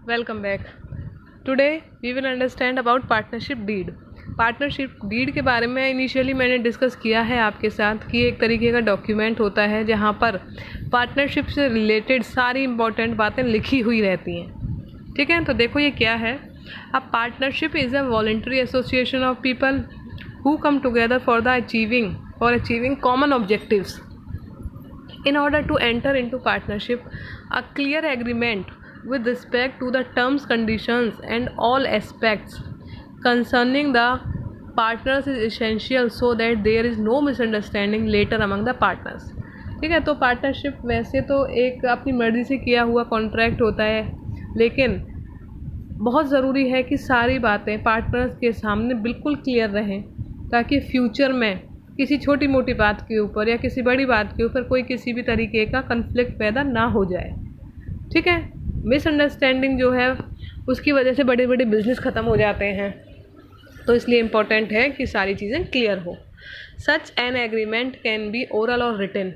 Welcome back. Today we will understand about partnership deed. Partnership deed के बारे में initially मैंने डिस्कस किया है आपके साथ कि एक तरीके का डॉक्यूमेंट होता है जहाँ पर पार्टनरशिप से रिलेटेड सारी इंपॉर्टेंट बातें लिखी हुई रहती हैं। ठीक है, तो देखो ये क्या है। A partnership is a voluntary association of people who come together for achieving common objectives. In order to enter into partnership, a clear agreement with respect to the terms, conditions, and all aspects concerning the partners is essential so that there is no misunderstanding later among the partners. ठीक है, तो partnership वैसे तो एक अपनी मर्ज़ी से किया हुआ कॉन्ट्रैक्ट होता है, लेकिन बहुत ज़रूरी है कि सारी बातें पार्टनर्स के सामने बिल्कुल क्लियर रहें ताकि फ्यूचर में किसी छोटी मोटी बात के ऊपर या किसी बड़ी बात के ऊपर कोई किसी भी तरीके का कन्फ्लिक्ट पैदा ना हो जाए. ठीक है, मिसअंडरस्टैंडिंग जो है उसकी वजह से बड़े बड़े बिजनेस ख़त्म हो जाते हैं, तो इसलिए इम्पोर्टेंट है कि सारी चीज़ें क्लियर हो. Such an agreement can be oral और written.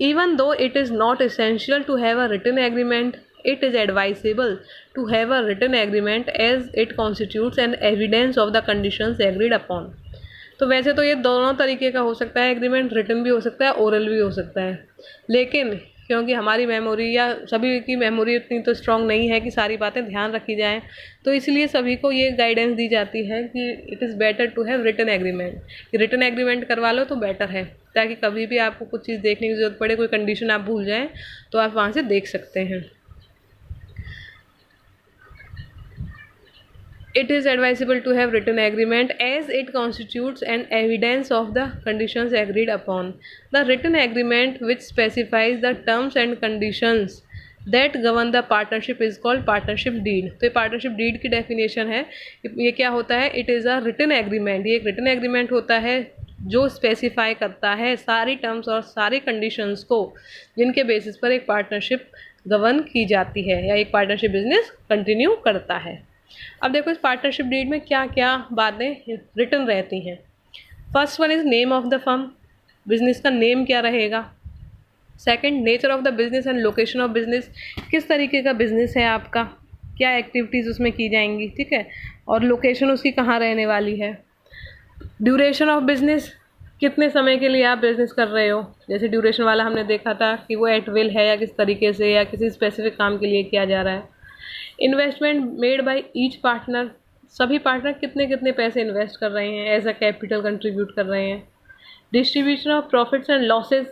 Even though it is not essential to have a written agreement, it is advisable to have a written agreement as it constitutes an evidence of the conditions agreed upon. तो वैसे तो ये दोनों तरीके का हो सकता है, एग्रीमेंट रिटन भी हो सकता है, ओरल भी हो सकता है, लेकिन क्योंकि हमारी मेमोरी या सभी की मेमोरी उतनी तो स्ट्रॉन्ग नहीं है कि सारी बातें ध्यान रखी जाएं, तो इसलिए सभी को ये गाइडेंस दी जाती है कि it is better to have written agreement, कि रिटन एग्रीमेंट करवा लो तो बेटर है, ताकि कभी भी आपको कुछ चीज़ देखने की ज़रूरत पड़े, कोई कंडीशन आप भूल जाएं तो आप वहाँ से देख सकते हैं. It is advisable to have written agreement as it constitutes an evidence of the conditions agreed upon. The written agreement which specifies the terms and conditions that govern the partnership is called partnership deed. तो ये partnership deed की definition है. ये क्या होता है? It is a written agreement. ये एक written agreement होता है जो स्पेसिफाई करता है सारी टर्म्स और सारी कंडीशंस को जिनके बेसिस पर एक पार्टनरशिप गवर्न की जाती है या एक पार्टनरशिप बिजनेस कंटिन्यू करता है. अब देखो इस पार्टनरशिप डीड में क्या क्या बातें रिटन रहती हैं. First one is name of the firm. Business का नेम क्या रहेगा. Second, nature of the business and location of business. किस तरीके का बिजनेस है आपका, क्या एक्टिविटीज़ उसमें की जाएंगी. ठीक है, और लोकेशन उसकी कहाँ रहने वाली है. ड्यूरेशन ऑफ बिजनेस, कितने समय के लिए आप बिजनेस कर रहे हो. जैसे ड्यूरेशन वाला हमने देखा था कि वो एट विल है या किस तरीके से या किसी स्पेसिफिक काम के लिए किया जा रहा है. Investment made by each partner. सभी पार्टनर कितने कितने पैसे इन्वेस्ट कर रहे हैं, एज अ कैपिटल कंट्रीब्यूट कर रहे हैं. Distribution of profits and losses,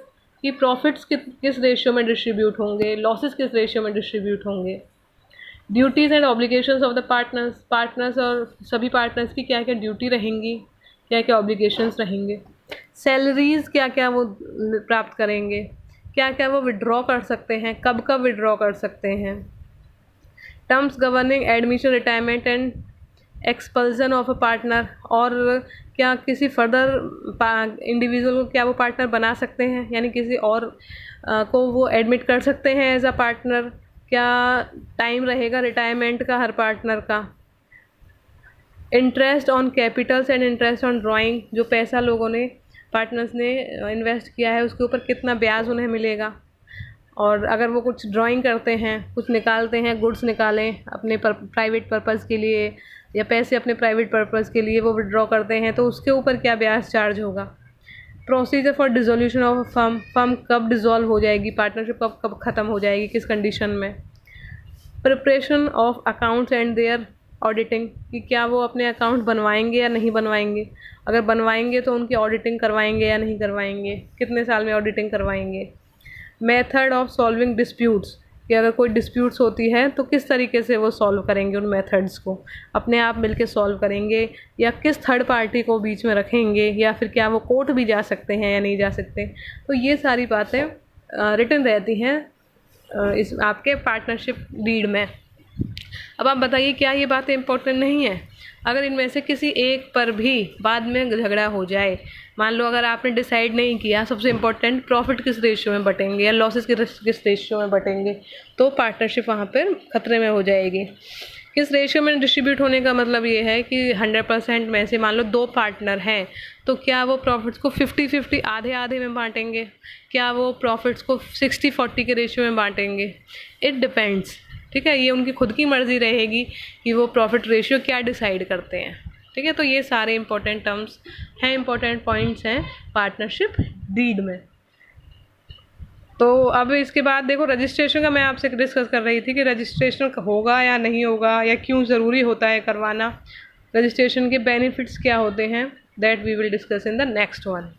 कि प्रॉफिट्स किस रेशियो में डिस्ट्रीब्यूट होंगे, लॉसेस किस रेशियो में डिस्ट्रीब्यूट होंगे. Duties and obligations of the partners और सभी पार्टनर्स की क्या क्या ड्यूटी रहेंगी, क्या क्या ऑब्लिगेशंस रहेंगे. सैलरीज़ क्या क्या वो प्राप्त करेंगे, क्या क्या वो विड्रॉ कर सकते हैं, कब कब विड्रॉ कर सकते हैं. Terms governing admission, retirement and expulsion of a partner, और क्या किसी फर्दर इंडिविजुअल को क्या वो पार्टनर बना सकते हैं, यानी किसी और को वो एडमिट कर सकते हैं एज अ पार्टनर. क्या टाइम रहेगा रिटायरमेंट का हर पार्टनर का. Interest on Capitals and interest on drawing, जो पैसा लोगों ने पार्टनर्स ने इन्वेस्ट किया है उसके ऊपर कितना ब्याज उन्हें मिलेगा. और अगर वो कुछ ड्राइंग करते हैं, कुछ निकालते हैं, गुड्स निकालें अपने प्राइवेट पर्पज़ के लिए या पैसे अपने प्राइवेट पर्पज़ के लिए वो विड्रॉ करते हैं, तो उसके ऊपर क्या ब्याज चार्ज होगा. Procedure for dissolution of a firm कब डिज़ोल्व हो जाएगी, पार्टनरशिप कब कब ख़त्म हो जाएगी, किस कंडीशन में. Preparation of accounts and their auditing, कि क्या वो अपने अकाउंट बनवाएंगे या नहीं बनवाएंगे. अगर बनवाएंगे तो उनकी ऑडिटिंग करवाएंगे या नहीं करवाएंगे, कितने साल में ऑडिटिंग करवाएंगे. मेथड ऑफ सॉल्विंग डिस्प्यूट्स, कि अगर कोई डिस्प्यूट्स होती है तो किस तरीके से वो सॉल्व करेंगे, उन मेथड्स को अपने आप मिलके सॉल्व करेंगे या किस थर्ड पार्टी को बीच में रखेंगे, या फिर क्या वो कोर्ट भी जा सकते हैं या नहीं जा सकते. तो ये सारी बातें रिटन रहती हैं इस आपके पार्टनरशिप डीड में. अब आप बताइए क्या ये बातें इंपॉर्टेंट नहीं है. अगर इनमें से किसी एक पर भी बाद में झगड़ा हो जाए, मान लो अगर आपने डिसाइड नहीं किया सबसे इम्पोर्टेंट प्रॉफिट किस रेशियो में बटेंगे या लॉसेस किस रेशियो में बटेंगे, तो पार्टनरशिप वहाँ पर ख़तरे में हो जाएगी. किस रेशियो में डिस्ट्रीब्यूट होने का मतलब ये है कि 100% में से मान लो 2 पार्टनर हैं, तो क्या वो प्रॉफिट्स को 50-50 आधे आधे में बांटेंगे, क्या वो प्रॉफिट्स को 60-40 के रेशियो में बांटेंगे. इट डिपेंड्स ठीक है, ये उनकी खुद की मर्ज़ी रहेगी कि वो प्रॉफिट रेशियो क्या डिसाइड करते हैं। ठीक है, तो ये सारे इंपॉर्टेंट टर्म्स हैं, इंपॉर्टेंट पॉइंट्स हैं पार्टनरशिप डीड में। तो अब इसके बाद देखो रजिस्ट्रेशन का मैं आपसे डिस्कस कर रही थी कि रजिस्ट्रेशन होगा या नहीं होगा, या क्यों ज़रूरी होता है करवाना, रजिस्ट्रेशन के बेनिफिट्स क्या होते हैं, that we will discuss in the next one.